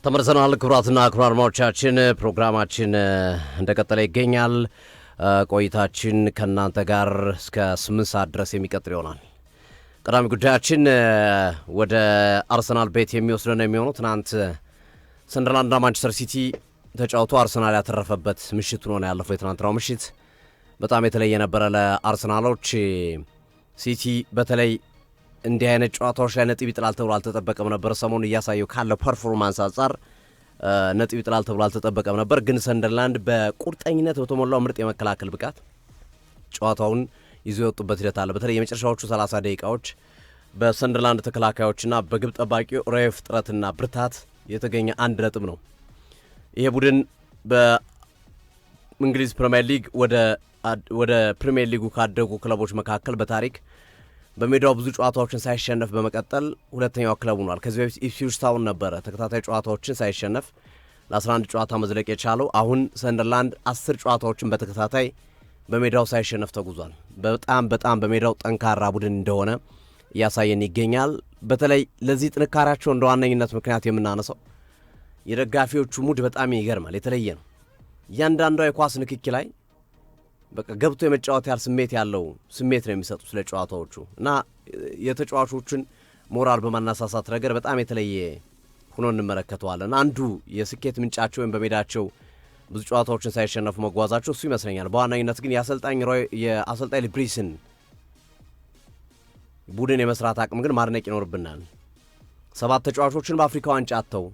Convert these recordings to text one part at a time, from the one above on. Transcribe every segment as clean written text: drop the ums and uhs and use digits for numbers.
ተመርሰናል። ክቡራትና ክቡራን አድማጮቻችን ፕሮግራማችን እንደቀጠለ ይገኛል። ቆይታችን ከእናንተ ጋር እስከ 8 ሰዓት ድረስ የሚቀጥል ይሆናል። ቀዳሚ ጉዳያችን ወደ አርሰናል ቤት የሚወስደን የሚሆነው ትናንት ሰንደርላንድና ማንቸስተር ሲቲ ተጫውቶ አርሰናል ያተረፈበት ምሽት ሆኖ ነው ያለፈው። የትናንትናው ምሽት በጣም የተለየ ነበረ ለአርሰናሎች። ሲቲ በተለይ እንዲህ አይነት ጨዋታዎች ላይ ነጥብ ይጥላል ተብሎ አልተጠበቀም ነበር። ሰሞኑን እያሳየው ካለው ፐርፎርማንስ አንጻር ነጥብ ይጥላል ተብሎ አልተጠበቀም ነበር። ግን ሰንደርላንድ በቁርጠኝነት በተሞላው ምርጥ የመከላከል ብቃት ጨዋታውን ይዞ የወጡበት ሂደት አለ። በተለይ የመጨረሻዎቹ 30 ደቂቃዎች በሰንደርላንድ ተከላካዮችና በግብ ጠባቂው ሬፍ ጥረትና ብርታት የተገኘ አንድ ነጥብ ነው። ይሄ ቡድን በእንግሊዝ ፕሪሚየር ሊግ ወደ ፕሪሚየር ሊጉ ካደጉ ክለቦች መካከል በታሪክ በሜዳው ብዙ ጨዋታዎችን ሳይሸነፍ በመቀጠል ሁለተኛው ክለብ ሆኗል። ከዚህ በፊት ኢፕስዊች ታውን ነበረ ተከታታይ ጨዋታዎችን ሳይሸነፍ ለ11 ጨዋታ መዝለቅ የቻለው። አሁን ሰንደርላንድ 10 ጨዋታዎችን በተከታታይ በሜዳው ሳይሸነፍ ተጉዟል። በጣም በሜዳው ጠንካራ ቡድን እንደሆነ እያሳየን ይገኛል። በተለይ ለዚህ ጥንካሬያቸው እንደ ዋነኝነት ምክንያት የምናነሳው የደጋፊዎቹ ሙድ በጣም ይገርማል፣ የተለየ ነው። እያንዳንዷ የኳስ ንክኪ ላይ በቃ ገብቶ የመጫወት ያህል ስሜት ያለው ስሜት ነው የሚሰጡ ስለ ጨዋታዎቹ እና የተጫዋቾችን ሞራል በማነሳሳት ረገድ በጣም የተለየ ሆኖ እንመለከተዋለን። አንዱ የስኬት ምንጫቸው ወይም በሜዳቸው ብዙ ጨዋታዎችን ሳይሸነፉ መጓዛቸው እሱ ይመስለኛል። በዋናኝነት ግን የአሰልጣኝ ሊብሪስን ቡድን የመስራት አቅም ግን ማድነቅ ይኖርብናል። 7 ተጫዋቾችን በአፍሪካ ዋንጫ አጥተው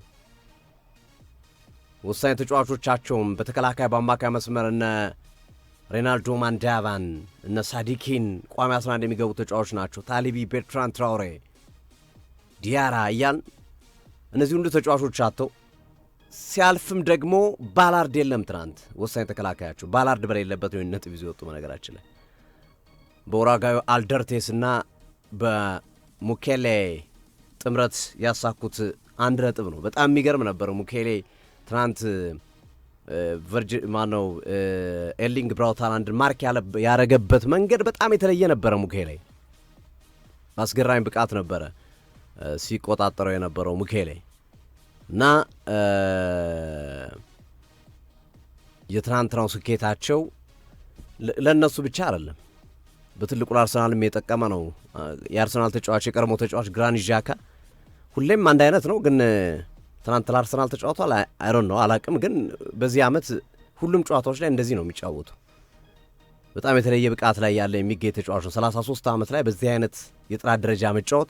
ወሳኝ ተጫዋቾቻቸውም በተከላካይ በአማካይ መስመር እነ ሬናልዶ ማንዳቫን እነ ሳዲኪን ቋሚ 11 የሚገቡ ተጫዋቾች ናቸው። ታሊቢ፣ ቤርትራን ትራውሬ፣ ዲያራ እያል እነዚህ ሁሉ ተጫዋቾች አጥተው ሲያልፍም ደግሞ ባላርድ የለም። ትናንት ወሳኝ ተከላካያቸው ባላርድ በሌለበት ነው ነጥብ ይዞ ወጡ። በነገራችን ላይ በኡራጓዩ አልደርቴስ እና በሙኬሌ ጥምረት ያሳኩት 1 ነጥብ ነው። በጣም የሚገርም ነበር። ሙኬሌ ትናንት ኤርሊንግ ብራውት ሃላንድን ማርክ ያረገበት መንገድ በጣም የተለየ ነበረ። ሙኬሌ አስገራሚ ብቃት ነበረ ሲቆጣጠረው የነበረው ሙኬሌ እና የትናንትናው ስኬታቸው ለእነሱ ብቻ አይደለም፣ በትልቁ ለአርሰናልም የጠቀመ ነው። የአርሰናል ተጫዋች የቀድሞ ተጫዋች ግራኒት ዣካ ሁሌም አንድ አይነት ነው፣ ግን ትናንት ለአርሰናል ተጫዋቷል። አይሮን ነው አላቅም፣ ግን በዚህ ዓመት ሁሉም ጨዋታዎች ላይ እንደዚህ ነው የሚጫወቱ። በጣም የተለየ ብቃት ላይ ያለ የሚገኝ ተጫዋች ነው። 33 ዓመት ላይ በዚህ አይነት የጥራት ደረጃ መጫወት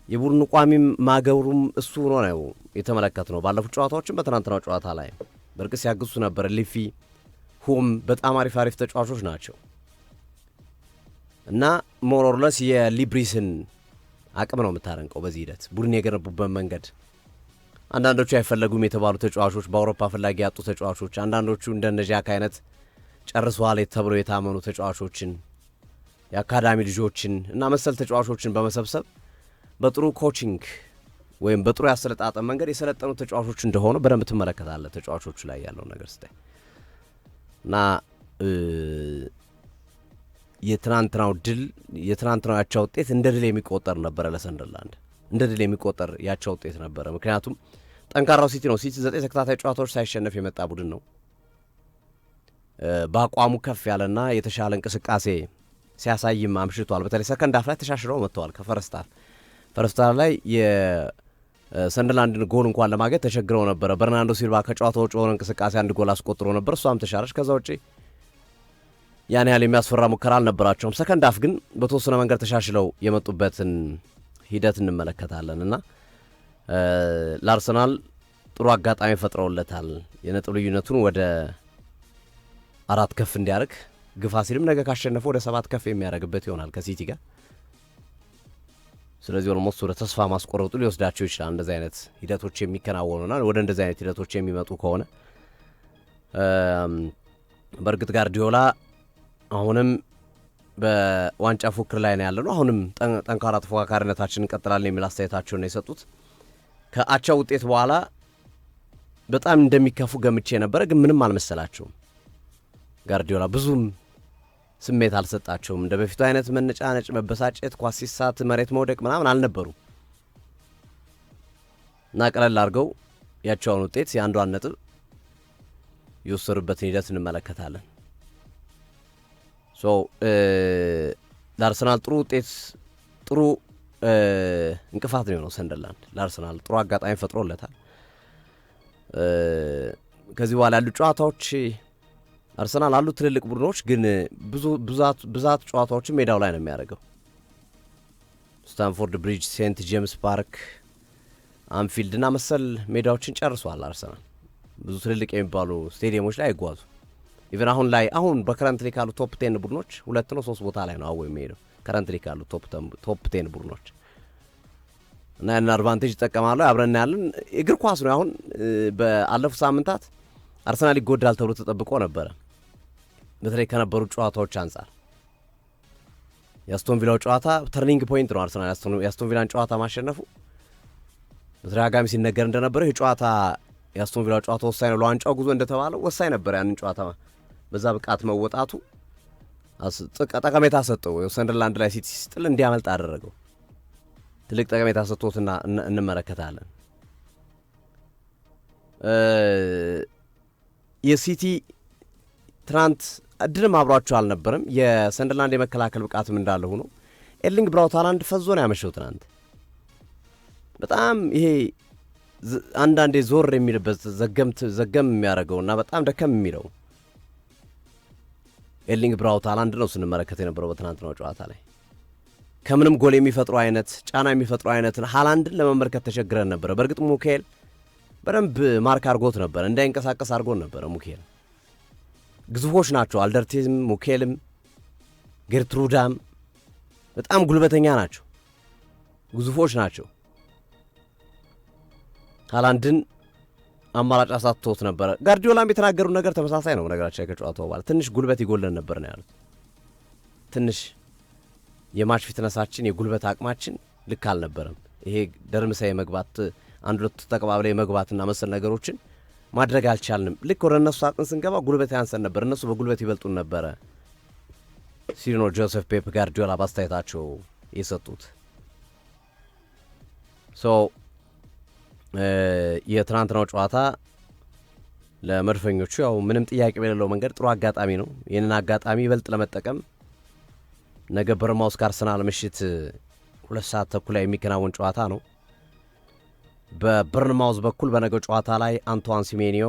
የቡድኑ ቋሚም ማገሩም እሱ ነው የተመለከት ነው። ባለፉት ጨዋታዎችም በትናንትናው ጨዋታ ላይ በርግጥ ሲያግሱ ነበር። ሊፊ ሁም በጣም አሪፍ ተጫዋቾች ናቸው እና ሞሮርለስ የሊብሪስን አቅም ነው የምታረንቀው በዚህ ሂደት ቡድን የገነቡበት መንገድ። አንዳንዶቹ አይፈለጉም የተባሉ ተጫዋቾች፣ በአውሮፓ ፍላጊ ያጡ ተጫዋቾች፣ አንዳንዶቹ እንደነ ዣካ አይነት ጨርሰዋል ተብሎ የታመኑ ተጫዋቾችን፣ የአካዳሚ ልጆችን እና መሰል ተጫዋቾችን በመሰብሰብ በጥሩ ኮቺንግ ወይም በጥሩ ያሰለጣጠን መንገድ የሰለጠኑ ተጫዋቾች እንደሆኑ በደንብ ትመለከታለህ። ተጫዋቾቹ ላይ ያለው ነገር ስታይ እና የትናንትናው ያቻ ውጤት እንደ ድል የሚቆጠር ነበረ ለሰንደርላንድ፣ እንደ ድል የሚቆጠር ያቻ ውጤት ነበረ። ምክንያቱም ጠንካራው ሲቲ ነው። ሲቲ 9 ተከታታይ ጨዋታዎች ሳይሸነፍ የመጣ ቡድን ነው። በአቋሙ ከፍ ያለና የተሻለ እንቅስቃሴ ሲያሳይም አምሽቷል። በተለይ ሰከንድ አፍ ላይ ተሻሽለው መጥተዋል። ፈረስት አፍ ላይ የሰንደርላንድን ጎል እንኳን ለማግኘት ተቸግረው ነበረ። በርናንዶ ሲልቫ ከጨዋታው ውጭ በሆነ እንቅስቃሴ 1 ጎል አስቆጥሮ ነበር፣ እሷም ተሻረች። ከዛ ውጪ ያን ያህል የሚያስፈራ ሙከራ አልነበራቸውም። ሰከንድ አፍ ግን በተወሰነ መንገድ ተሻሽለው የመጡበትን ሂደት እንመለከታለን እና ለአርሰናል ጥሩ አጋጣሚ ፈጥረውለታል። የነጥብ ልዩነቱን ወደ 4 ከፍ እንዲያደርግ ግፋ ሲልም ነገ ካሸነፈ ወደ 7 ከፍ የሚያደርግበት ይሆናል ከሲቲ ጋር። ስለዚህ ኦልሞስት ወደ ተስፋ ማስቆረጡ ሊወስዳቸው ይችላል። እንደዚህ አይነት ሂደቶች የሚከናወኑና ወደ እንደዚህ አይነት ሂደቶች የሚመጡ ከሆነ በእርግጥ ጋርዲዮላ አሁንም በዋንጫ ፉክክር ላይ ነው ያለነው፣ አሁንም ጠንካራ ተፎካካሪነታችን እንቀጥላለን የሚል አስተያየታቸውን ነው የሰጡት። ከአቻው ውጤት በኋላ በጣም እንደሚከፉ ገምቼ ነበረ፣ ግን ምንም አልመሰላቸውም። ጋርዲዮላ ብዙም ስሜት አልሰጣቸውም። እንደ በፊቱ አይነት መነጫነጭ፣ መበሳጨት፣ ኳስ ሲሳት መሬት መውደቅ ምናምን አልነበሩም እና ቀለል አድርገው ያቻውን ውጤት የአንዷን ነጥብ የወሰዱበትን ሂደት እንመለከታለን። ለአርሰናል ጥሩ ውጤት ጥሩ እንቅፋት ነው የሆነው ሰንደርላንድ። ለአርሰናል ጥሩ አጋጣሚ ፈጥሮለታል። ከዚህ በኋላ ያሉ ጨዋታዎች አርሰናል አሉ ትልልቅ ቡድኖች ግን ብዛት ጨዋታዎችን ሜዳው ላይ ነው የሚያደርገው። ስታንፎርድ ብሪጅ፣ ሴንት ጄምስ ፓርክ፣ አንፊልድ እና መሰል ሜዳዎችን ጨርሷል አርሰናል። ብዙ ትልልቅ የሚባሉ ስቴዲየሞች ላይ አይጓዙ። ኢቨን አሁን በከረንት ላይ ካሉ ቶፕ 10 ቡድኖች 2 ነው 3 ቦታ ላይ ነው የሚሄደው ከረንት ላይ ካሉ ቶፕ 10 ቡድኖች እና ያን አድቫንቴጅ ይጠቀማሉ። አብረን ያለን እግር ኳስ ነው። አሁን በአለፉት ሳምንታት አርሰናል ይጎዳል ተብሎ ተጠብቆ ነበረ። በተለይ ከነበሩ ጨዋታዎች አንጻር የአስቶን ቪላው ጨዋታ ተርኒንግ ፖይንት ነው። አርሰናል የአስቶን ቪላን ጨዋታ ማሸነፉ በተደጋጋሚ ሲነገር እንደነበረ ይህ ጨዋታ የአስቶን ቪላው ጨዋታ ወሳኝ ነው ለዋንጫው ጉዞ እንደተባለው ወሳኝ ነበር። ያንን ጨዋታ በዛ ብቃት መወጣቱ ጠቀሜታ ሰጠው። ሰንደርላንድ ላይ ሲቲ ሲጥል እንዲያመልጥ አደረገው። ትልቅ ጠቀሜታ ሰጥቶትና እንመለከታለን። የሲቲ ትናንት እድልም አብሯቸው አልነበረም። የሰንደርላንድ የመከላከል ብቃትም እንዳለ ሆኖ ኤርሊንግ ብራውት ሃላንድ ፈዞ ነው ያመሸው ትናንት። በጣም ይሄ አንዳንዴ ዞር የሚልበት ዘገም የሚያደርገውና በጣም ደከም የሚለው ኤርሊንግ ብራውት ሃላንድ ነው ስንመለከት የነበረው በትናንትናው ጨዋታ ላይ። ከምንም ጎል የሚፈጥሩ አይነት ጫና የሚፈጥሩ አይነትን ሃላንድን ለመመልከት ተቸግረን ነበረ። በእርግጥ ሙኬል በደንብ ማርክ አድርጎት ነበር፣ እንዳይንቀሳቀስ አድርጎን ነበረ። ሙኬል ግዙፎች ናቸው። አልደርቲዝም፣ ሙኬልም፣ ጌርትሩዳም በጣም ጉልበተኛ ናቸው፣ ግዙፎች ናቸው። ሃላንድን አማራጭ አሳጥቶት ነበረ። ጋርዲዮላም የተናገሩ ነገር ተመሳሳይ ነው። ነገራችን ከጨዋታው በኋላ ትንሽ ጉልበት ይጎለን ነበር ነው ያሉት። ትንሽ የማች ፊትነሳችን የጉልበት አቅማችን ልክ አልነበረም። ይሄ ደርምሳ የመግባት አንድ ሁለት ተቀባብለ የመግባትና መሰል ነገሮችን ማድረግ አልቻልንም። ልክ ወደ እነሱ አጥን ስንገባ ጉልበት ያንሰን ነበር፣ እነሱ በጉልበት ይበልጡን ነበረ ሲኖ ጆሴፍ ፔፕ ጋርዲዮላ ባስተያየታቸው የሰጡት። የትናንትናው ጨዋታ ለመድፈኞቹ ያው ምንም ጥያቄ በሌለው መንገድ ጥሩ አጋጣሚ ነው። ይህንን አጋጣሚ ይበልጥ ለመጠቀም ነገ በርንማውዝ ከአርሰናል ምሽት 2:30 ላይ የሚከናወን ጨዋታ ነው። በበርንማውዝ በኩል በነገው ጨዋታ ላይ አንቷን ሲሜኒዮ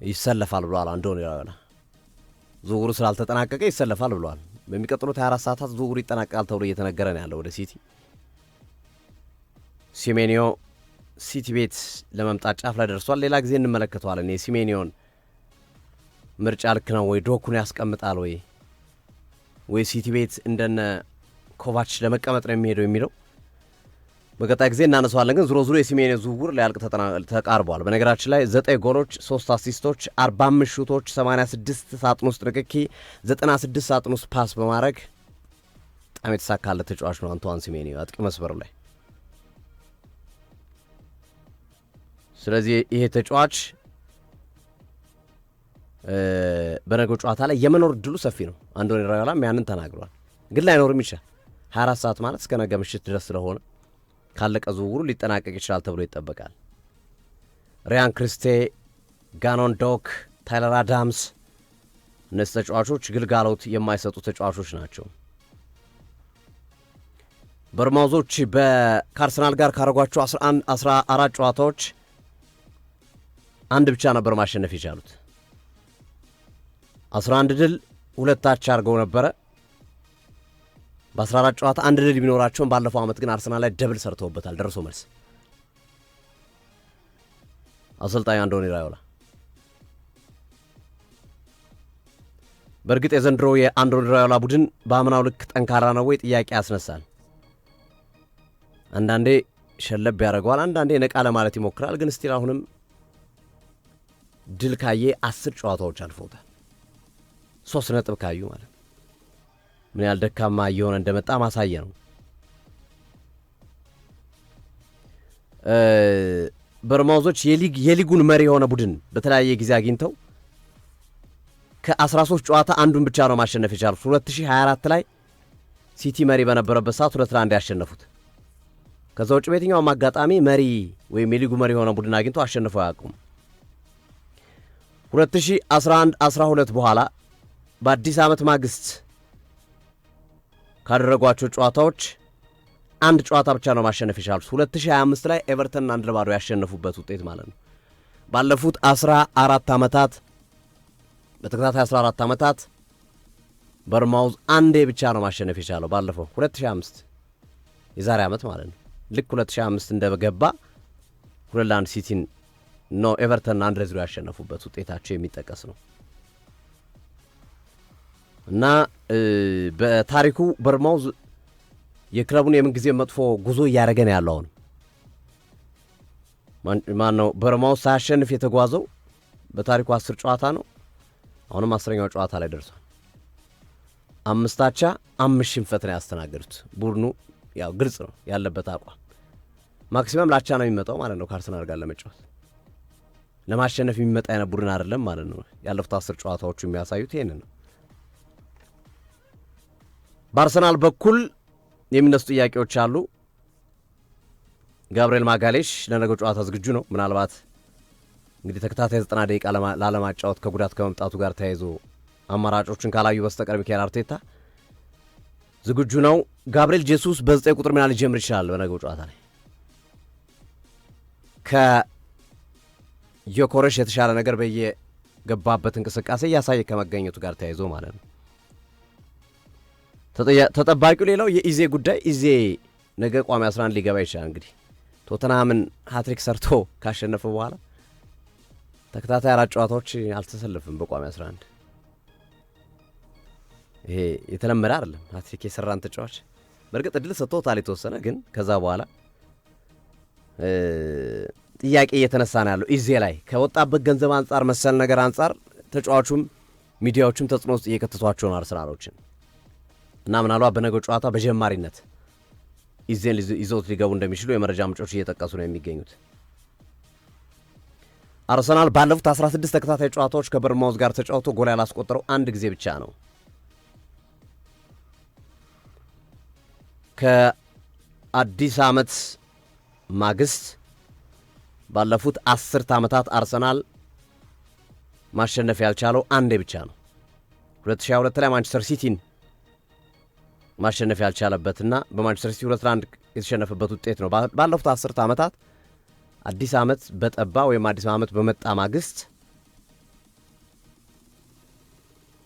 ይሰለፋል ብሏል። አንዶኒ ራዮላ ዝውውሩ ስላልተጠናቀቀ ይሰለፋል ብሏል። በሚቀጥሉት 24 ሰዓታት ዝውውሩ ይጠናቀቃል ተብሎ እየተነገረ ነው ያለው ወደ ሲቲ። ሲሜኒዮ ሲቲ ቤት ለመምጣት ጫፍ ላይ ደርሷል። ሌላ ጊዜ እንመለከተዋለን። የሲሜኒዮን ምርጫ ልክ ነው ወይ? ዶኩን ያስቀምጣል ወይ ሲቲ ቤት እንደነ ኮቫች ለመቀመጥ ነው የሚሄደው የሚለው በቀጣይ ጊዜ እናነሳዋለን። ግን ዙሮ የሲሜኒዮ ዝውውር ሊያልቅ ተቃርቧል። በነገራችን ላይ 9 ጎሎች፣ 3 አሲስቶች፣ 45 ሹቶች፣ 86 ሳጥን ውስጥ ንክኪ፣ 96 ሳጥን ውስጥ ፓስ በማድረግ በጣም የተሳካለት ተጫዋች ነው አንቷን ሲሜኒዮ አጥቂ መስመሩ ላይ። ስለዚህ ይሄ ተጫዋች በነገው ጨዋታ ላይ የመኖር እድሉ ሰፊ ነው። አንዶኒ ራዮላም ያንን ተናግሯል። ግን ላይኖርም ይችላል። 24 ሰዓት ማለት እስከ ነገ ምሽት ድረስ ስለሆነ ካለቀ ዝውውሩ ሊጠናቀቅ ይችላል ተብሎ ይጠበቃል። ሪያን ክሪስቴ፣ ጋኖን ዶክ፣ ታይለር አዳምስ እነዚህ ተጫዋቾች ግልጋሎት የማይሰጡ ተጫዋቾች ናቸው። በርንማውዞች ከአርሰናል ጋር ካረጓቸው 14 ጨዋታዎች አንድ ብቻ ነበር ማሸነፍ የቻሉት። 11 ድል 2 አቻ አድርገው ነበረ። በ14 ጨዋታ አንድ ድል ቢኖራቸውም ባለፈው ዓመት ግን አርሰናል ላይ ደብል ሰርተውበታል። ደርሶ መልስ አሰልጣኝ አንዶኒ ራዮላ። በእርግጥ የዘንድሮ የአንዶኒ ራዮላ ቡድን በአምናው ልክ ጠንካራ ነው ወይ ጥያቄ ያስነሳል። አንዳንዴ ሸለብ ያደርገዋል፣ አንዳንዴ ነቃ ለማለት ይሞክራል። ግን ስቲል አሁንም ድል ካየ 10 ጨዋታዎች አልፈውታል። 3 ነጥብ ካዩ ማለት ምን ያህል ደካማ እየሆነ እንደመጣ ማሳየ ነው። በርንማውዞች የሊጉን መሪ የሆነ ቡድን በተለያየ ጊዜ አግኝተው ከ13 ጨዋታ አንዱን ብቻ ነው ማሸነፍ የቻሉት። 2024 ላይ ሲቲ መሪ በነበረበት ሰዓት 2-1 ያሸነፉት ከዛ ውጭ በየትኛውም አጋጣሚ መሪ ወይም የሊጉ መሪ የሆነ ቡድን አግኝቶ አሸንፈው አያውቁም። 2011-12 በኋላ በአዲስ ዓመት ማግስት ካደረጓቸው ጨዋታዎች አንድ ጨዋታ ብቻ ነው ማሸነፍ የቻሉት። 2025 ላይ ኤቨርተን 1-0 ያሸነፉበት ውጤት ማለት ነው። ባለፉት 14 ዓመታት በተከታታይ 14 ዓመታት በርማውዝ አንዴ ብቻ ነው ማሸነፍ የቻለው። ባለፈው 2005 የዛሬ ዓመት ማለት ነው። ልክ 2005 እንደገባ 2-1 ሲቲን ነው ኤቨርተን 1-0 ያሸነፉበት ውጤታቸው የሚጠቀስ ነው። እና በታሪኩ በርማውዝ የክለቡን የምንጊዜ መጥፎ ጉዞ እያደረገ ነው ያለው። ማን ነው በርማውዝ ሳያሸንፍ የተጓዘው? በታሪኩ 10 ጨዋታ ነው። አሁንም 10ኛው ጨዋታ ላይ ደርሷል። 5 አቻ 5 ሽንፈት ነው ያስተናገዱት። ቡድኑ ያው ግልጽ ነው ያለበት አቋም። ማክሲመም ላቻ ነው የሚመጣው ማለት ነው ከአርሰናል ጋር ለመጫወት። ለማሸነፍ የሚመጣ አይነት ቡድን አይደለም ማለት ነው። ያለፉት 10 ጨዋታዎቹ የሚያሳዩት ይሄንን ነው። በአርሰናል በኩል የሚነሱ ጥያቄዎች አሉ። ጋብርኤል ማጋሌሽ ለነገው ጨዋታ ዝግጁ ነው። ምናልባት እንግዲህ ተከታታይ 90 ደቂቃ ላለማጫወት ከጉዳት ከመምጣቱ ጋር ተያይዞ አማራጮችን ካላዩ በስተቀር ሚካኤል አርቴታ ዝግጁ ነው። ጋብርኤል ጄሱስ በ9 ቁጥር ሚና ሊጀምር ይችላል በነገው ጨዋታ ላይ ከዮኮሬሽ የተሻለ ነገር በየገባበት እንቅስቃሴ እያሳየ ከመገኘቱ ጋር ተያይዞ ማለት ነው። ተጠባቂው ሌላው የኢዜ ጉዳይ። ኢዜ ነገ ቋሚ 11 ሊገባ ይችላል። እንግዲህ ቶተንሃምን ሃትሪክ ሰርቶ ካሸነፈ በኋላ ተከታታይ 4 ጨዋታዎች አልተሰለፍም በቋሚ 11። ይሄ የተለመደ አይደለም። ሃትሪክ የሰራን ተጫዋች በእርግጥ እድል ሰጥቶታል የተወሰነ፣ ግን ከዛ በኋላ ጥያቄ እየተነሳ ነው ያለው ኢዜ ላይ ከወጣበት ገንዘብ አንጻር መሰል ነገር አንጻር ተጫዋቹም ሚዲያዎችም ተጽዕኖ ውስጥ እየከተቷቸው ነው አርሰናሎችን እና ምናልባት በነገው ጨዋታ በጀማሪነት ኢዜን ይዘውት ሊገቡ እንደሚችሉ የመረጃ ምንጮች እየጠቀሱ ነው የሚገኙት። አርሰናል ባለፉት 16 ተከታታይ ጨዋታዎች ከበርንማውዝ ጋር ተጫውቶ ጎል ያላስቆጠረው አንድ ጊዜ ብቻ ነው። ከአዲስ ዓመት ማግስት ባለፉት 10 ዓመታት አርሰናል ማሸነፍ ያልቻለው አንዴ ብቻ ነው። 2022 ላይ ማንቸስተር ሲቲን ማሸነፍ ያልቻለበትና በማንቸስተር ሲቲ 2-1 የተሸነፈበት ውጤት ነው። ባለፉት 10 ዓመታት አዲስ ዓመት በጠባ ወይም አዲስ ዓመት በመጣ ማግስት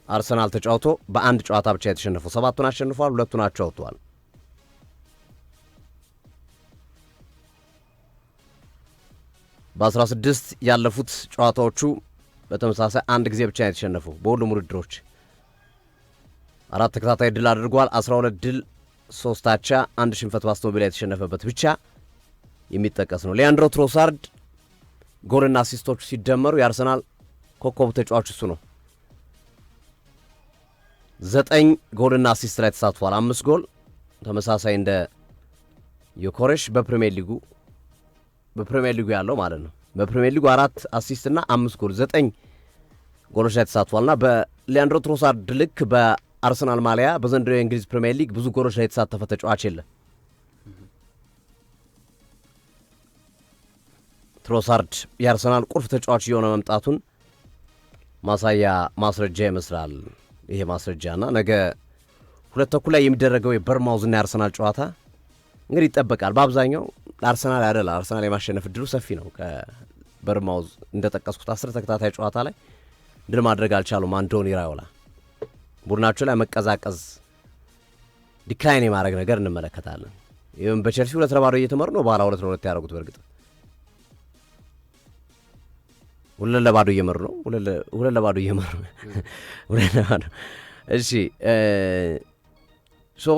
አርሰናል ተጫውቶ በአንድ ጨዋታ ብቻ የተሸነፈው 7ቱን አሸንፏል፣ 2ቱን አቻ ወጥቷል። በ16 ያለፉት ጨዋታዎቹ በተመሳሳይ አንድ ጊዜ ብቻ የተሸነፈው በሁሉም ውድድሮች 4 ተከታታይ ድል አድርጓል። 12 ድል 3 አቻ 1 ሽንፈት በአስቶን ቪላ የተሸነፈበት ብቻ የሚጠቀስ ነው። ሊያንድሮ ትሮሳርድ ጎልና አሲስቶቹ ሲደመሩ የአርሰናል ኮከቡ ተጫዋች እሱ ነው። 9 ጎልና አሲስት ላይ ተሳትፏል። 5 ጎል ተመሳሳይ እንደ ዮኮሬሽ በፕሪሚየር ሊጉ ያለው ማለት ነው። በፕሪሚየር ሊጉ 4 አሲስት እና 5 ጎል 9 ጎሎች ላይ ተሳትፏልና በሊያንድሮ ትሮሳርድ ልክ በአርሰናል ማሊያ በዘንድሮ የእንግሊዝ ፕሪሚየር ሊግ ብዙ ጎሎች ላይ የተሳተፈ ተጫዋች የለም። ትሮሳርድ የአርሰናል ቁልፍ ተጫዋች የሆነ መምጣቱን ማሳያ ማስረጃ ይመስላል ይሄ ማስረጃና ነገ 2:00 ላይ የሚደረገው የበርንማውዝና የአርሰናል ጨዋታ እንግዲህ ይጠበቃል። በአብዛኛው ለአርሰናል ያደላ አርሰናል የማሸነፍ እድሉ ሰፊ ነው። ከበርንማውዝ እንደጠቀስኩት 10 ተከታታይ ጨዋታ ላይ ድል ማድረግ አልቻሉም። አንቶኒ ራዮላ ቡድናቸው ላይ መቀዛቀዝ ዲክላይን የማድረግ ነገር እንመለከታለን። ይህም በቼልሲ 2-0 እየተመሩ ነው። በኋላ 2-2 ያደረጉት በእርግጥ 2-0 እየመሩ ነው። 2-0 እየመሩ 2-0 እሺ ሶ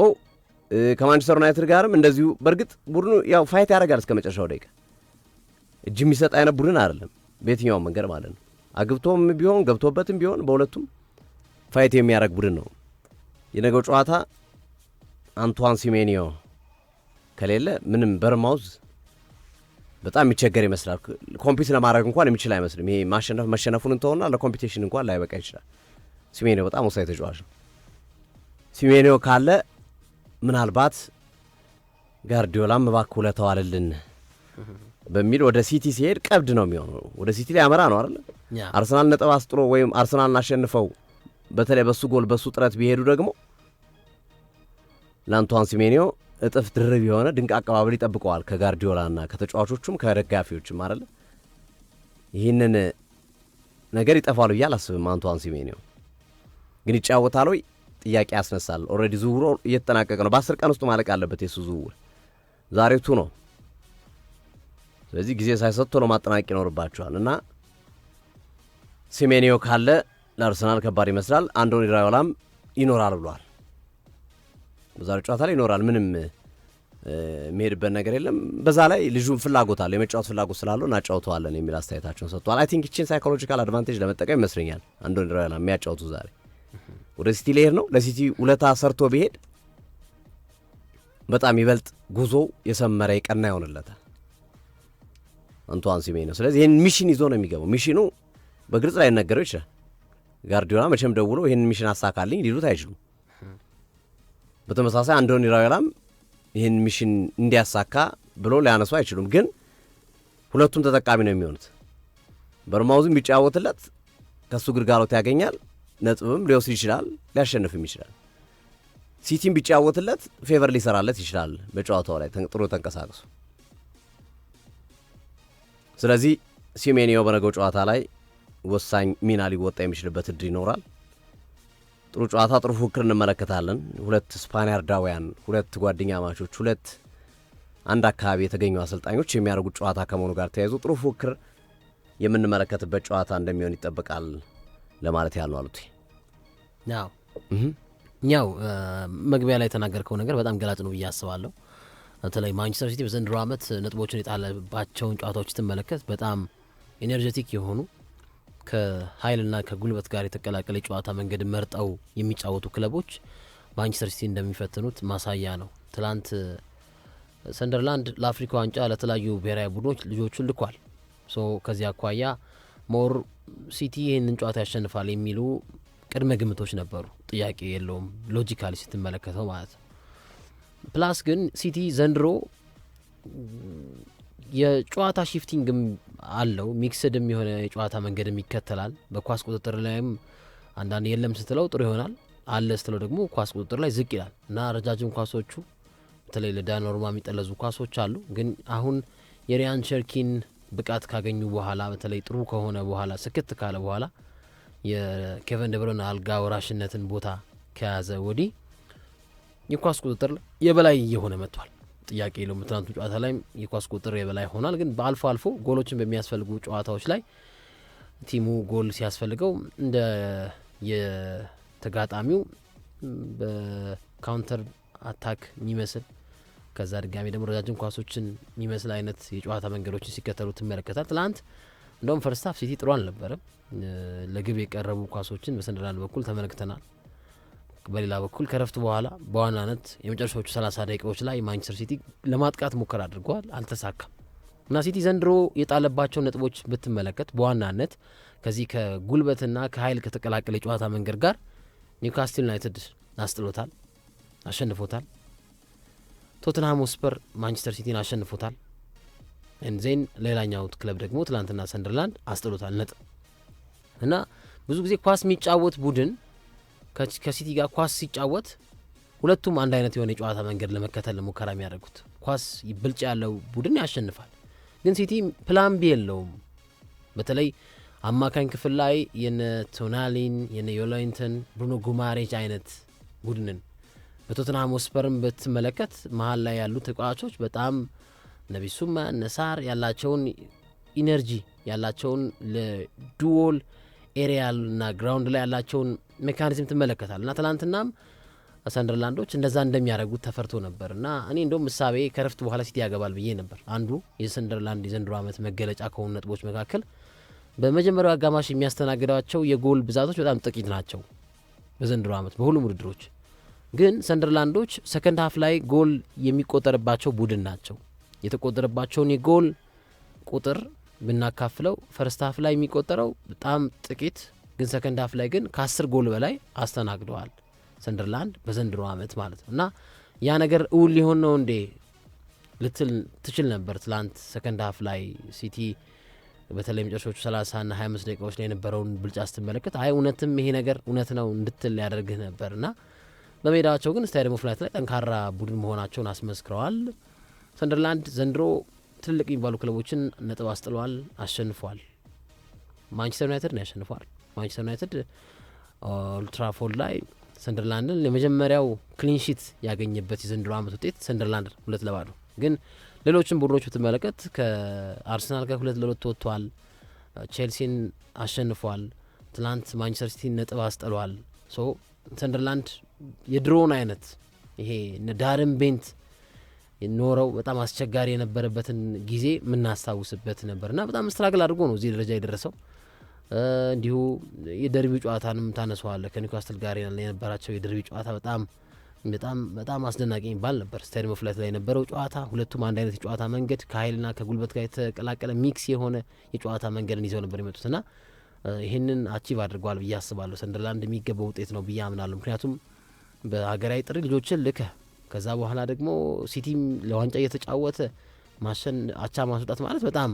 ከማንቸስተር ዩናይትድ ጋርም እንደዚሁ በእርግጥ ቡድኑ ያው ፋይት ያደርጋል እስከ መጨረሻው ደቂቃ። እጅ የሚሰጥ አይነት ቡድን አይደለም በየትኛውም መንገድ ማለት ነው። አግብቶም ቢሆን ገብቶበትም ቢሆን በሁለቱም ፋይት የሚያደርግ ቡድን ነው። የነገው ጨዋታ አንቷን ሲሜኒዮ ከሌለ ምንም በርንማውዝ በጣም የሚቸገር ይመስላል። ኮምፒት ለማድረግ እንኳን የሚችል አይመስልም። ይሄ መሸነፉን እንተውና ለኮምፒቲሽን እንኳን ላይበቃ ይችላል። ሲሜኒዮ በጣም ወሳኝ ተጫዋች ነው። ሲሜኒዮ ካለ ምናልባት ጋርዲዮላም እባክህ ውለታው አለልን በሚል ወደ ሲቲ ሲሄድ ቀብድ ነው የሚሆነው። ወደ ሲቲ ላይ ያመራ ነው አይደል? አርሰናል ነጥብ አስጥሎ ወይም አርሰናልን አሸንፈው በተለይ በሱ ጎል በሱ ጥረት ቢሄዱ ደግሞ ለአንቷን ሲሜኒዮ እጥፍ ድርብ የሆነ ድንቅ አቀባበል ይጠብቀዋል ከጋርዲዮላና ከተጫዋቾቹም ከደጋፊዎችም አይደል? ይህንን ነገር ይጠፋሉ ብዬ አላስብም። አንቷን ሲሜኒዮ ግን ይጫወታል ወይ ጥያቄ ያስነሳል። ኦልሬዲ ዝውውሩ እየተጠናቀቀ ነው። በ10 ቀን ውስጥ ማለቅ አለበት የሱ ዝውውር። ዛሬቱ ነው። ስለዚህ ጊዜ ሳይሰጥቶ ነው ማጠናቀቅ ይኖርባቸዋል እና ሲሜኒዮ ካለ ለአርሰናል ከባድ ይመስላል። አንዶኒ ራዮላም ይኖራል ብሏል። በዛሬው ጨዋታ ላይ ይኖራል። ምንም የሚሄድበት ነገር የለም። በዛ ላይ ልጁን ፍላጎት አለ፣ የመጫወት ፍላጎት ስላለው እናጫውተዋለን የሚል አስተያየታቸውን ሰጥቷል። አይ ቲንክ ይችን ሳይኮሎጂካል አድቫንቴጅ ለመጠቀም ይመስለኛል አንዶኒ ራዮላ የሚያጫውቱ ዛሬ ወደ ሲቲ ሊሄድ ነው። ለሲቲ ውለታ ሰርቶ ቢሄድ በጣም ይበልጥ ጉዞ የሰመረ የቀና ይሆንለታል አንቷን ሲሜኒዮ። ስለዚህ ይህን ሚሽን ይዞ ነው የሚገባው። ሚሽኑ በግልጽ ላይ ነገረው ይችላል። ጋርዲዮላ መቼም ደውሎ ይህን ሚሽን አሳካልኝ ሊሉት አይችሉም። በተመሳሳይ አንዶኒ ራዮላም ይህን ሚሽን እንዲያሳካ ብሎ ሊያነሱ አይችሉም። ግን ሁለቱም ተጠቃሚ ነው የሚሆኑት። በርማውዝም ቢጫወትለት ከሱ ግልጋሎት ያገኛል፣ ነጥብም ሊወስድ ይችላል፣ ሊያሸንፍም ይችላል። ሲቲም ቢጫወትለት ፌቨር ሊሰራለት ይችላል በጨዋታው ላይ ጥሩ ተንቀሳቅሱ። ስለዚህ ሲሜኒዮ በነገው ጨዋታ ላይ ወሳኝ ሚና ሊወጣ የሚችልበት እድል ይኖራል። ጥሩ ጨዋታ፣ ጥሩ ፉክክር እንመለከታለን። ሁለት ስፓኒያርዳውያን፣ ሁለት ጓደኛ ማቾች፣ ሁለት አንድ አካባቢ የተገኙ አሰልጣኞች የሚያደርጉት ጨዋታ ከመሆኑ ጋር ተያይዞ ጥሩ ፉክክር የምንመለከትበት ጨዋታ እንደሚሆን ይጠበቃል ለማለት ያህል ነው። አሉት ያው መግቢያ ላይ የተናገርከው ነገር በጣም ገላጭ ነው ብዬ አስባለሁ። በተለይ ማንቸስተር ሲቲ በዘንድሮ ዓመት ነጥቦችን የጣለባቸውን ጨዋታዎች ስትመለከት በጣም ኤነርጄቲክ የሆኑ ከኃይልና ከጉልበት ጋር የተቀላቀለ ጨዋታ መንገድ መርጠው የሚጫወቱ ክለቦች ማንቸስተር ሲቲ እንደሚፈትኑት ማሳያ ነው። ትላንት ሰንደርላንድ ለአፍሪካ ዋንጫ ለተለያዩ ብሔራዊ ቡድኖች ልጆቹን ልኳል። ከዚህ አኳያ ሞር ሲቲ ይህንን ጨዋታ ያሸንፋል የሚሉ ቅድመ ግምቶች ነበሩ። ጥያቄ የለውም ሎጂካሊ ስትመለከተው ማለት ነው። ፕላስ ግን ሲቲ ዘንድሮ የጨዋታ ሺፍቲንግም አለው፣ ሚክስድም የሆነ የጨዋታ መንገድም ይከተላል። በኳስ ቁጥጥር ላይም አንዳንድ የለም ስትለው ጥሩ ይሆናል፣ አለ ስትለው ደግሞ ኳስ ቁጥጥር ላይ ዝቅ ይላል እና ረጃጅም ኳሶቹ በተለይ ለዳኖርማ የሚጠለዙ ኳሶች አሉ። ግን አሁን የሪያን ሸርኪን ብቃት ካገኙ በኋላ በተለይ ጥሩ ከሆነ በኋላ ስክት ካለ በኋላ የኬቨን ደብረን አልጋ ወራሽነትን ቦታ ከያዘ ወዲህ የኳስ ቁጥጥር የበላይ እየሆነ መጥቷል። ጥያቄ የለውም። ትናንቱ ጨዋታ ላይም የኳስ ቁጥጥር የበላይ ሆናል። ግን በአልፎ አልፎ ጎሎችን በሚያስፈልጉ ጨዋታዎች ላይ ቲሙ ጎል ሲያስፈልገው እንደ የተጋጣሚው በካውንተር አታክ የሚመስል ከዛ ድጋሚ ደግሞ ረጃጅም ኳሶችን የሚመስል አይነት የጨዋታ መንገዶችን ሲከተሉ ትመለከታል። ትላንት እንደውም ፈርስት ሃፍ ሲቲ ጥሩ አልነበረም። ለግብ የቀረቡ ኳሶችን በሰንደርላንድ በኩል ተመልክተናል። በሌላ በኩል ከረፍት በኋላ በዋናነት የመጨረሻዎቹ 30 ደቂቃዎች ላይ ማንቸስተር ሲቲ ለማጥቃት ሙከራ አድርገዋል፣ አልተሳካም እና ሲቲ ዘንድሮ የጣለባቸው ነጥቦች ብትመለከት በዋናነት ከዚህ ከጉልበትና ከኃይል ከተቀላቀለ የጨዋታ መንገድ ጋር ኒውካስትል ዩናይትድ አስጥሎታል፣ አሸንፎታል። ቶተንሃም ሆትስፐር ማንቸስተር ሲቲን አሸንፎታል። እንዜን ሌላኛው ክለብ ደግሞ ትላንትና ሰንደርላንድ አስጥሎታል ነጥብ እና ብዙ ጊዜ ኳስ የሚጫወት ቡድን ከሲቲ ጋር ኳስ ሲጫወት ሁለቱም አንድ አይነት የሆነ የጨዋታ መንገድ ለመከተል ሙከራ የሚያደርጉት ኳስ ብልጫ ያለው ቡድን ያሸንፋል። ግን ሲቲ ፕላን ቢ የለውም። በተለይ አማካኝ ክፍል ላይ የነ ቶናሊን የነ ዮላይንተን ብሩኖ ጉማሬጅ አይነት ቡድንን በቶተንሃም ሆትስፐርም ብትመለከት መሀል ላይ ያሉ ተጫዋቾች በጣም ነቢሱማ ነሳር ያላቸውን ኢነርጂ ያላቸውን ለዱዌል ኤሪያል እና ግራውንድ ላይ ያላቸውን ሜካኒዝም ትመለከታል እና ትላንትናም ሰንደርላንዶች እንደዛ እንደሚያደርጉት ተፈርቶ ነበር እና እኔ እንደውም ምሳቤ ከረፍት በኋላ ሲቲ ያገባል ብዬ ነበር። አንዱ የሰንደርላንድ የዘንድሮ ዓመት መገለጫ ከሆኑ ነጥቦች መካከል በመጀመሪያው አጋማሽ የሚያስተናግዳቸው የጎል ብዛቶች በጣም ጥቂት ናቸው በዘንድሮ ዓመት በሁሉም ውድድሮች። ግን ሰንደርላንዶች ሰከንድ ሃፍ ላይ ጎል የሚቆጠርባቸው ቡድን ናቸው። የተቆጠረባቸውን የጎል ቁጥር ብናካፍለው ፈርስት ሃፍ ላይ የሚቆጠረው በጣም ጥቂት፣ ግን ሰከንድ ሃፍ ላይ ግን ከ10 ጎል በላይ አስተናግደዋል ሰንደርላንድ በዘንድሮ ዓመት ማለት ነው እና ያ ነገር እውን ሊሆን ነው እንዴ ልትል ትችል ነበር። ትላንት ሰከንድ ሀፍ ላይ ሲቲ በተለይ መጨረሻዎቹ 30 እና 25 ደቂቃዎች ላይ የነበረውን ብልጫ ስትመለከት አይ እውነትም ይሄ ነገር እውነት ነው እንድትል ያደርግህ ነበር እና በሜዳቸው ግን ስታዲየም ኦፍ ላይት ላይ ጠንካራ ቡድን መሆናቸውን አስመስክረዋል። ሰንደርላንድ ዘንድሮ ትልቅ የሚባሉ ክለቦችን ነጥብ አስጥለዋል፣ አሸንፏል። ማንቸስተር ዩናይትድ ነው ያሸንፏል። ማንቸስተር ዩናይትድ ኦልድ ትራፎርድ ላይ ሰንደርላንድን የመጀመሪያው ክሊንሺት ያገኘበት የዘንድሮ ዓመት ውጤት ሰንደርላንድ 2-0 ግን ሌሎችን ቡድኖች ብትመለከት ከአርሰናል ጋር 2-2 ወጥቷል። ቼልሲን አሸንፏል። ትላንት ማንቸስተር ሲቲን ነጥብ አስጥሏል። ሶ ሰንደርላንድ የድሮውን አይነት ይሄ ዳርን ቤንት ኖረው በጣም አስቸጋሪ የነበረበትን ጊዜ የምናስታውስበት ነበርና በጣም ስትራግል አድርጎ ነው እዚህ ደረጃ የደረሰው። እንዲሁ የደርቢው ጨዋታንም ታነሰዋለ ከኒውካስትል ጋር የነበራቸው የደርቢ ጨዋታ በጣም አስደናቂ የሚባል ነበር። ስታዲየም ኦፍ ላይት ላይ የነበረው ጨዋታ ሁለቱም አንድ አይነት የጨዋታ መንገድ ከኃይልና ከጉልበት ጋር የተቀላቀለ ሚክስ የሆነ የጨዋታ መንገድን ይዘው ነበር የመጡትና ይህንን አቺቭ አድርጓል ብዬ አስባለሁ። ሰንደርላንድ የሚገባው ውጤት ነው ብዬ አምናለሁ። ምክንያቱም በሀገራዊ ጥሪ ልጆችን ልከህ ከዛ በኋላ ደግሞ ሲቲም ለዋንጫ እየተጫወተ አቻ ማስወጣት ማለት በጣም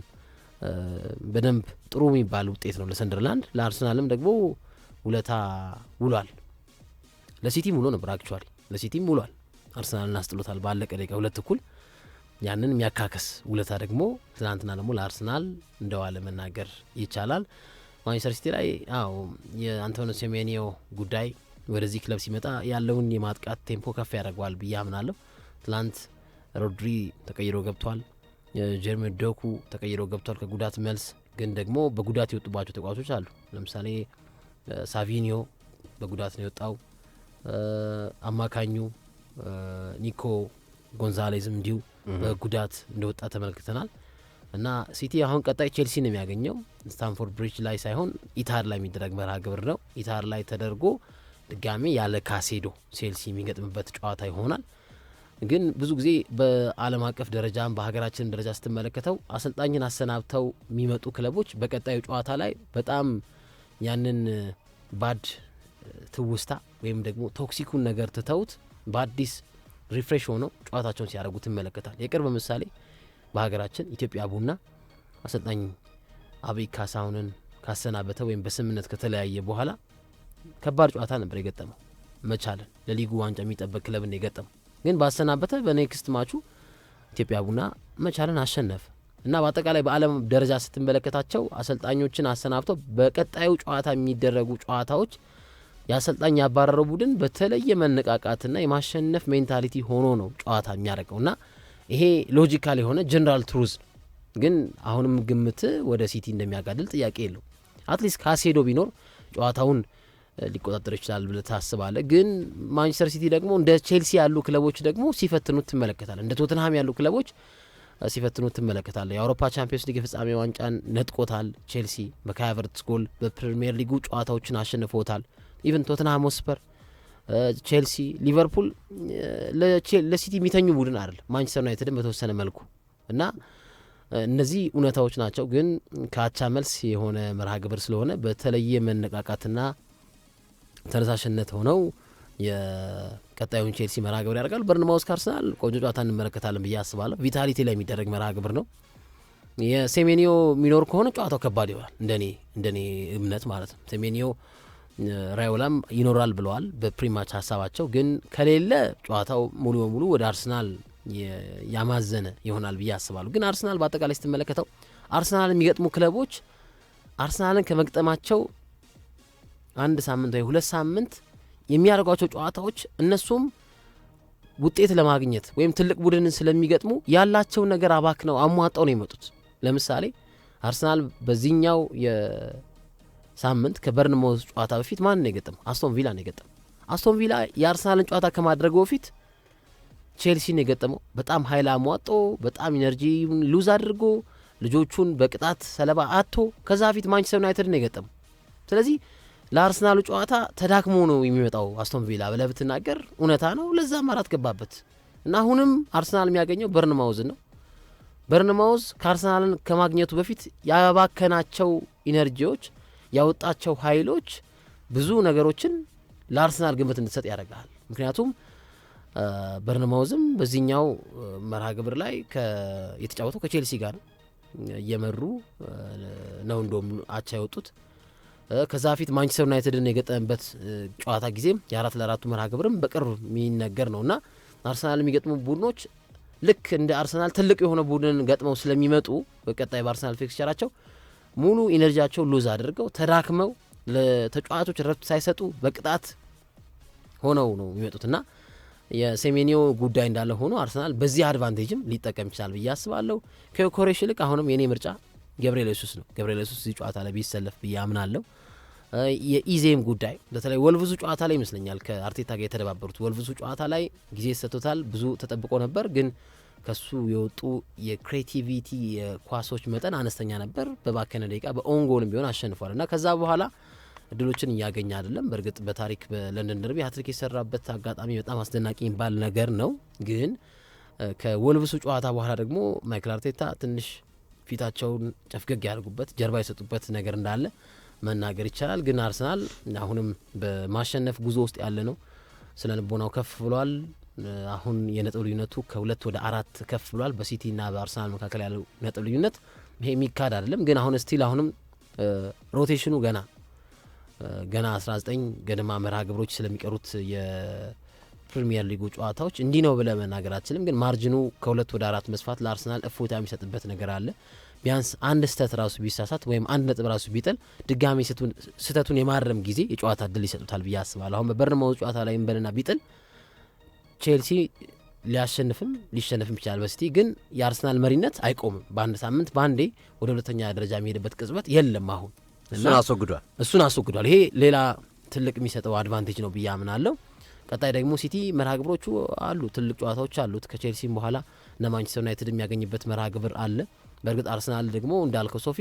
በደንብ ጥሩ የሚባል ውጤት ነው ለሰንደርላንድ። ለአርሰናልም ደግሞ ውለታ ውሏል። ለሲቲም ውሎ ነበር አክቹዋሊ ለሲቲም ውሏል። አርሰናልን አስጥሎታል ባለቀ ደቂቃ 2-1 ያንን የሚያካከስ ውለታ ደግሞ ትናንትና ደግሞ ለአርሰናል እንደዋለ መናገር ይቻላል። ማንቸስተር ሲቲ ላይ የአንቶኒዮ ሴሜኒዮ ጉዳይ ወደዚህ ክለብ ሲመጣ ያለውን የማጥቃት ቴምፖ ከፍ ያደርገዋል ብዬ አምናለሁ። ትላንት ሮድሪ ተቀይሮ ገብቷል። ጀርሜን ዶኩ ተቀይሮ ገብቷል ከጉዳት መልስ። ግን ደግሞ በጉዳት የወጡባቸው ተጫዋቾች አሉ። ለምሳሌ ሳቪኒዮ በጉዳት ነው የወጣው። አማካኙ ኒኮ ጎንዛሌዝም እንዲሁ በጉዳት እንደወጣ ተመልክተናል። እና ሲቲ አሁን ቀጣይ ቼልሲ ነው የሚያገኘው። ስታንፎርድ ብሪጅ ላይ ሳይሆን ኢታር ላይ የሚደረግ መርሃ ግብር ነው። ኢታር ላይ ተደርጎ ድጋሜ ያለ ካሴዶ ቼልሲ የሚገጥምበት ጨዋታ ይሆናል። ግን ብዙ ጊዜ በዓለም አቀፍ ደረጃም በሀገራችንም ደረጃ ስትመለከተው አሰልጣኝን አሰናብተው የሚመጡ ክለቦች በቀጣዩ ጨዋታ ላይ በጣም ያንን ባድ ትውስታ ወይም ደግሞ ቶክሲኩን ነገር ትተውት በአዲስ ሪፍሬሽ ሆነው ጨዋታቸውን ሲያደርጉ ትመለከታል። የቅርብ ምሳሌ በሀገራችን ኢትዮጵያ ቡና አሰልጣኝ አብይ ካሳሁንን ካሰናበተ ወይም በስምምነት ከተለያየ በኋላ ከባድ ጨዋታ ነበር የገጠመው። መቻልን ለሊጉ ዋንጫ የሚጠበቅ ክለብን የገጠመው ግን ባሰናበተ በኔክስት ማቹ ኢትዮጵያ ቡና መቻልን አሸነፈ እና በአጠቃላይ በዓለም ደረጃ ስትመለከታቸው አሰልጣኞችን አሰናብተው በቀጣዩ ጨዋታ የሚደረጉ ጨዋታዎች የአሰልጣኝ ያባረረው ቡድን በተለየ መነቃቃትና የማሸነፍ ሜንታሊቲ ሆኖ ነው ጨዋታ የሚያደርገውና ይሄ ሎጂካል የሆነ ጀነራል ትሩዝ ግን አሁንም ግምት ወደ ሲቲ እንደሚያጋድል ጥያቄ የለው። አትሊስት ካሴዶ ቢኖር ጨዋታውን ሊቆጣጠር ይችላል ብለህ ታስባለህ። ግን ማንቸስተር ሲቲ ደግሞ እንደ ቼልሲ ያሉ ክለቦች ደግሞ ሲፈትኑት ትመለከታል። እንደ ቶተንሃም ያሉ ክለቦች ሲፈትኑት ትመለከታል። የአውሮፓ ቻምፒዮንስ ሊግ ፍጻሜ ዋንጫን ነጥቆታል ቼልሲ በካይ ሃቨርትዝ ጎል። በፕሪሚየር ሊጉ ጨዋታዎችን አሸንፎታል። ኢቨን ቶተንሃም ሆስፐር፣ ቼልሲ፣ ሊቨርፑል ለሲቲ የሚተኙ ቡድን አይደል። ማንቸስተር ዩናይትድን በተወሰነ መልኩ እና እነዚህ እውነታዎች ናቸው። ግን ከአቻ መልስ የሆነ መርሃ ግብር ስለሆነ በተለየ መነቃቃትና ተነሳሽነት ሆነው የቀጣዩን ቼልሲ መርሃ ግብር ያደርጋሉ። በርንማውዝ ከአርሰናል ቆንጆ ጨዋታ እንመለከታለን ብዬ አስባለሁ። ቪታሊቲ ላይ የሚደረግ መርሃ ግብር ነው። የሴሜኒዮ የሚኖር ከሆነ ጨዋታው ከባድ ይሆናል እንደኔ እምነት ማለት ነው። ሴሜኒዮ ራዮላም ይኖራል ብለዋል በፕሪማች ሀሳባቸው። ግን ከሌለ ጨዋታው ሙሉ በሙሉ ወደ አርሰናል ያማዘነ ይሆናል ብዬ አስባለሁ። ግን አርሰናል በአጠቃላይ ስትመለከተው አርሰናል የሚገጥሙ ክለቦች አርሰናልን ከመግጠማቸው 1 ሳምንት ወይ 2 ሳምንት የሚያደርጓቸው ጨዋታዎች እነሱም ውጤት ለማግኘት ወይም ትልቅ ቡድንን ስለሚገጥሙ ያላቸውን ነገር አባክነው አሟጣው ነው የመጡት። ለምሳሌ አርሰናል በዚህኛው የሳምንት ከበርንማውዝ ጨዋታ በፊት ማን ነው የገጠመው? አስቶን ቪላ ነው የገጠመው። አስቶን ቪላ የአርሰናልን ጨዋታ ከማድረጉ በፊት ቼልሲን የገጠመው በጣም ኃይል አሟጦ በጣም ኢነርጂውን ሉዝ አድርጎ ልጆቹን በቅጣት ሰለባ አቶ ከዛ በፊት ማንቸስተር ዩናይትድ ነው የገጠመው። ስለዚህ ለአርሰናሉ ጨዋታ ተዳክሞ ነው የሚመጣው አስቶን ቪላ ብለህ ብትናገር እውነታ ነው። ለዛም 4 ገባበት እና አሁንም አርሰናል የሚያገኘው በርንማውዝ ነው። በርንማውዝ ከአርሰናልን ከማግኘቱ በፊት ያባከናቸው ኢነርጂዎች ያወጣቸው ኃይሎች ብዙ ነገሮችን ለአርሰናል ግምት እንድትሰጥ ያደርጋል። ምክንያቱም በርነማውዝም በዚህኛው መርሃ ግብር ላይ የተጫወተው ከቼልሲ ጋር እየመሩ ነው እንደውም አቻ ያወጡት። ከዛ በፊት ማንቸስተር ዩናይትድን የገጠመበት ጨዋታ ጊዜም የ4-4 መርሃ ግብርም በቅርብ የሚነገር ነውና አርሰናል የሚገጥሙ ቡድኖች ልክ እንደ አርሰናል ትልቅ የሆነ ቡድን ገጥመው ስለሚመጡ በቀጣይ በአርሰናል ፊክስቸራቸው ሙሉ ኢነርጂያቸው ሉዝ አድርገው ተዳክመው ለተጫዋቾች ረፍት ሳይሰጡ በቅጣት ሆነው ነው የሚመጡትና የሴሜኒዮ ጉዳይ እንዳለ ሆኖ አርሰናል በዚህ አድቫንቴጅም ሊጠቀም ይችላል ብዬ አስባለሁ። ከኮሬሽ ይልቅ አሁንም የኔ ምርጫ ገብርኤል ኢየሱስ ነው። ገብርኤል ኢየሱስ እዚህ ጨዋታ ላይ ቢሰለፍ ብዬ አምናለሁ። የኢዜም ጉዳይ በተለይ ወልቭዙ ጨዋታ ላይ ይመስለኛል ከአርቴታ ጋር የተደባበሩት ወልቭዙ ጨዋታ ላይ ጊዜ ሰጥቶታል። ብዙ ተጠብቆ ነበር፣ ግን ከሱ የወጡ የክሬቲቪቲ የኳሶች መጠን አነስተኛ ነበር። በባከነ ደቂቃ በኦንጎልም ቢሆን አሸንፏል እና ከዛ በኋላ እድሎችን እያገኘ አይደለም። በእርግጥ በታሪክ በለንደን ደርቢ ሃትሪክ የሰራበት አጋጣሚ በጣም አስደናቂ የሚባል ነገር ነው። ግን ከወልቭሱ ጨዋታ በኋላ ደግሞ ማይክል አርቴታ ትንሽ ፊታቸውን ጨፍገግ ያደርጉበት ጀርባ የሰጡበት ነገር እንዳለ መናገር ይቻላል። ግን አርሰናል አሁንም በማሸነፍ ጉዞ ውስጥ ያለ ነው። ስለ ልቦናው ከፍ ብሏል። አሁን የነጥብ ልዩነቱ ከ2 ወደ 4 ከፍ ብሏል። በሲቲና በአርሰናል መካከል ያለው ነጥብ ልዩነት ይሄ የሚካድ አይደለም። ግን አሁን ስቲል አሁንም ሮቴሽኑ ገና 19 ገደማ መርሃ ግብሮች ስለሚቀሩት የፕሪሚየር ሊጉ ጨዋታዎች እንዲህ ነው ብለ መናገር አችልም። ግን ማርጅኑ ከ2 ወደ 4 መስፋት ለአርሰናል እፎይታ የሚሰጥበት ነገር አለ። ቢያንስ አንድ ስህተት ራሱ ቢሳሳት ወይም አንድ ነጥብ ራሱ ቢጥል ድጋሚ ስህተቱን የማረም ጊዜ የጨዋታ እድል ይሰጡታል ብዬ አስባለሁ። አሁን በበርንማውዝ ጨዋታ ላይ እንበልና ቢጥል ቼልሲ ሊያሸንፍም ሊሸነፍም ይችላል በሲቲ። ግን የአርሰናል መሪነት አይቆምም። በአንድ ሳምንት በአንዴ ወደ ሁለተኛ ደረጃ የሚሄድበት ቅጽበት የለም አሁን እሱን አስወግዷል። ይሄ ሌላ ትልቅ የሚሰጠው አድቫንቴጅ ነው ብዬ አምናለሁ። ቀጣይ ደግሞ ሲቲ መርሃ ግብሮቹ አሉ፣ ትልቅ ጨዋታዎች አሉት። ከቼልሲም በኋላ እነ ማንቸስተር ዩናይትድ የሚያገኝበት መርሃ ግብር አለ። በእርግጥ አርሰናል ደግሞ እንዳልከው ሶፊ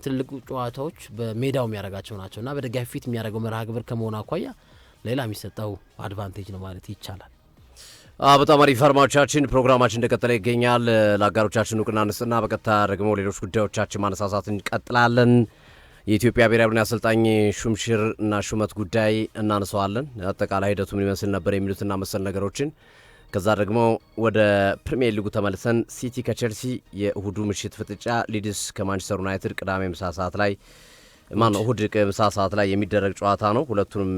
ትልቁ ጨዋታዎች በሜዳው የሚያደርጋቸው ናቸው እና በደጋፊ ፊት የሚያደርገው መርሃ ግብር ከመሆኑ አኳያ ሌላ የሚሰጠው አድቫንቴጅ ነው ማለት ይቻላል። በጣም አሪፍ አድማጮቻችን፣ ፕሮግራማችን እንደቀጠለ ይገኛል። ለአጋሮቻችን እውቅና እንስጥና በቀጥታ ደግሞ ሌሎች ጉዳዮቻችን ማነሳሳት እንቀጥላለን። የኢትዮጵያ ብሔራዊ ቡድን አሰልጣኝ ሹምሽር እና ሹመት ጉዳይ እናነሳዋለን። አጠቃላይ ሂደቱ ምን ይመስል ነበር የሚሉትና መሰል ነገሮችን፣ ከዛ ደግሞ ወደ ፕሪሚየር ሊጉ ተመልሰን ሲቲ ከቼልሲ የእሁዱ ምሽት ፍጥጫ፣ ሊድስ ከማንቸስተር ዩናይትድ ቅዳሜ ምሳ ሰዓት ላይ እሁድ ምሳ ሰዓት ላይ የሚደረግ ጨዋታ ነው። ሁለቱንም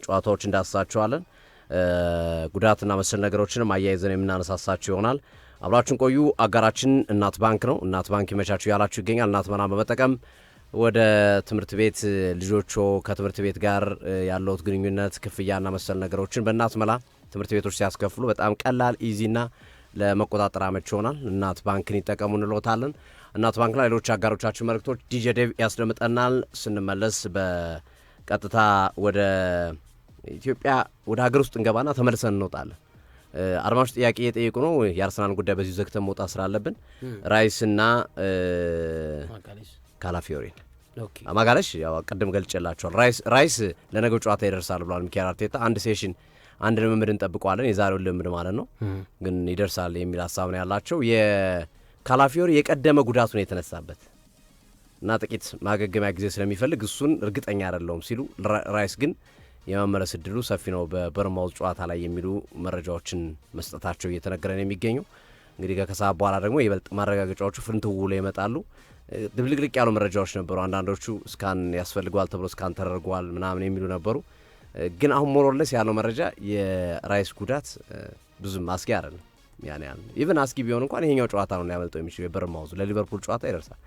ጨዋታዎች እንዳስሳቸዋለን። ጉዳትና መሰል ነገሮችንም አያይዘን የምናነሳሳቸው ይሆናል። አብራችን ቆዩ። አጋራችን እናት ባንክ ነው። እናት ባንክ ይመቻችሁ ያላችሁ ይገኛል። እናት መናን በመጠቀም ወደ ትምህርት ቤት ልጆቹ ከትምህርት ቤት ጋር ያለውት ግንኙነት ክፍያና መሰል ነገሮችን በእናት መላ ትምህርት ቤቶች ሲያስከፍሉ በጣም ቀላል ኢዚና ለመቆጣጠር አመች ይሆናል። እናት ባንክን ይጠቀሙ እንሎታለን። እናት ባንክና ሌሎች አጋሮቻችን መልእክቶች ዲጄ ዴቭ ያስደምጠናል። ስንመለስ በቀጥታ ወደ ኢትዮጵያ ወደ ሀገር ውስጥ እንገባና ተመልሰን እንወጣለን። አድማጮች ጥያቄ እየጠየቁ ነው። የአርሰናል ጉዳይ በዚሁ ዘግተን መውጣት ስላለብን ራይስና ካላፊዮሪን ማጋለሽ ያው ቀደም ገልጬላችኋል። ራይስ ለነገው ጨዋታ ይደርሳል ብሏል ሚካኤል አርቴታ። አንድ ሴሽን አንድ ልምምድ እንጠብቀዋለን፣ የዛሬውን ልምምድ ማለት ነው፣ ግን ይደርሳል የሚል ሀሳብ ነው ያላቸው። የካላፊዮሪ የቀደመ ጉዳቱ ነው የተነሳበት እና ጥቂት ማገገሚያ ጊዜ ስለሚፈልግ እሱን እርግጠኛ አይደለሁም ሲሉ፣ ራይስ ግን የመመለስ እድሉ ሰፊ ነው በበርንማውዝ ጨዋታ ላይ የሚሉ መረጃዎችን መስጠታቸው እየተነገረ ነው የሚገኘው። እንግዲህ ከከሰዓት በኋላ ደግሞ ይበልጥ ማረጋገጫዎቹ ፍንትው ላይ ይመጣሉ። ድብልቅልቅ ያሉ መረጃዎች ነበሩ። አንዳንዶቹ ስካን ያስፈልገዋል ተብሎ ስካን ተደርጓል ምናምን የሚሉ ነበሩ። ግን አሁን ሞሮለስ ያለው መረጃ የራይስ ጉዳት ብዙም አስጊ አይደለም። ያን ኢቭን አስጊ ቢሆን እንኳን ይሄኛው ጨዋታ ነው ያመልጠው የሚችለው የበርንማውዝ ለሊቨርፑል ጨዋታ ይደርሳል።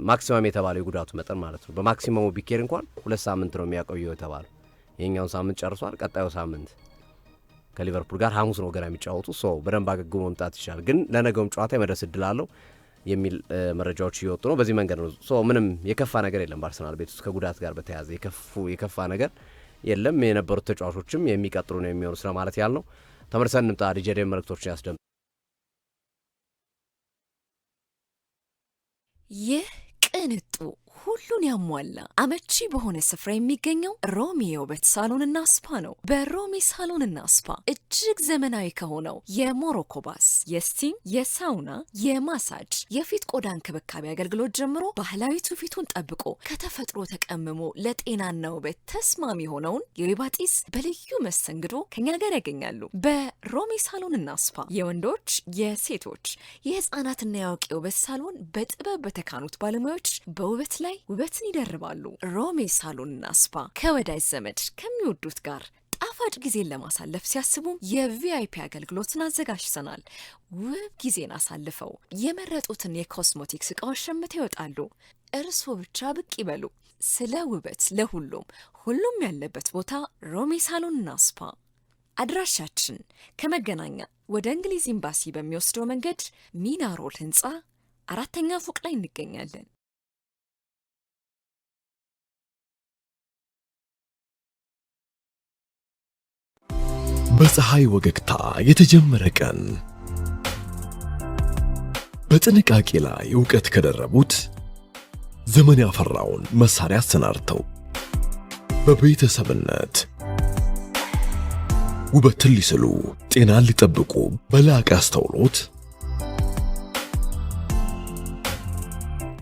ማክሲመም የተባለው የጉዳቱ መጠን ማለት ነው። በማክሲመሙ ቢኬር እንኳን 2 ሳምንት ነው የሚያቆየው የተባለው። ይሄኛውን ሳምንት ጨርሷል። ቀጣዩ ሳምንት ከሊቨርፑል ጋር ሐሙስ ነው ገና የሚጫወቱ ሰው በደንብ አገግሞ መምጣት ይችላል። ግን ለነገውም ጨዋታ የመድረስ እድል አለው የሚል መረጃዎች እየወጡ ነው። በዚህ መንገድ ነው ምንም የከፋ ነገር የለም በአርሰናል ቤት ውስጥ ከጉዳት ጋር በተያያዘ የከፋ ነገር የለም። የነበሩት ተጫዋቾችም የሚቀጥሉ ነው የሚሆኑ ስለማለት ያህል ነው። ተመልሰን እንምጣ። ዲጄ መልእክቶችን ያስደምጥ። ይህ ቅንጡ ሁሉን ያሟላ አመቺ በሆነ ስፍራ የሚገኘው ሮሚ የውበት ሳሎንና ስፓ ነው። በሮሚ ሳሎንና ስፓ እጅግ ዘመናዊ ከሆነው የሞሮኮ ባስ፣ የስቲም፣ የሳውና፣ የማሳጅ፣ የፊት ቆዳ እንክብካቤ አገልግሎት ጀምሮ ባህላዊ ትውፊቱን ጠብቆ ከተፈጥሮ ተቀምሞ ለጤናና ውበት ተስማሚ የሆነውን የወይባ ጢስ በልዩ መስተንግዶ ከኛ ጋር ያገኛሉ። በሮሚ ሳሎንና ስፓ የወንዶች፣ የሴቶች፣ የህፃናትና የአዋቂ ውበት ሳሎን በጥበብ በተካኑት ባለሙያዎች በውበት ላይ ውበትን ይደርባሉ። ሮሚ ሳሎንና ስፓ ከወዳጅ ዘመድ ከሚወዱት ጋር ጣፋጭ ጊዜን ለማሳለፍ ሲያስቡ የቪአይፒ አገልግሎትን አዘጋጅተናል። ውብ ጊዜን አሳልፈው የመረጡትን የኮስሞቲክስ እቃዎች ሸምተው ይወጣሉ። እርስዎ ብቻ ብቅ ይበሉ። ስለ ውበት ሁሉም ያለበት ቦታ ሮሚ ሳሎንና ስፓ። አድራሻችን ከመገናኛ ወደ እንግሊዝ ኤምባሲ በሚወስደው መንገድ ሚናሮል ህንፃ 4ኛ ፎቅ ላይ እንገኛለን። በፀሐይ ወገግታ የተጀመረ ቀን በጥንቃቄ ላይ ዕውቀት ከደረቡት ዘመን ያፈራውን መሳሪያ አሰናድተው በቤተሰብነት ውበትን ሊስሉ ጤናን ሊጠብቁ በላቀ አስተውሎት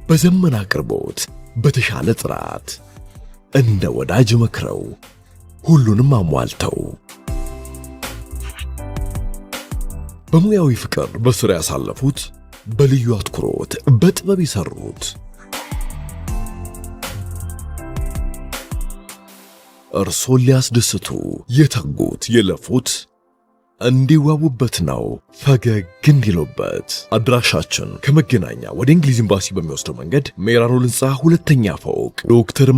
በዘመን አቅርቦት በተሻለ ጥራት እንደ ወዳጅ መክረው ሁሉንም አሟልተው በሙያዊ ፍቅር በስራ ያሳለፉት በልዩ አትኩሮት በጥበብ ይሰሩት እርሶን ሊያስደስቱ የተጉት የለፉት እንዲዋቡበት ነው ፈገግ እንዲሉበት። አድራሻችን ከመገናኛ ወደ እንግሊዝ ኤምባሲ በሚወስደው መንገድ ሜራኖል ህንፃ 2ኛ ፎቅ ዶክተር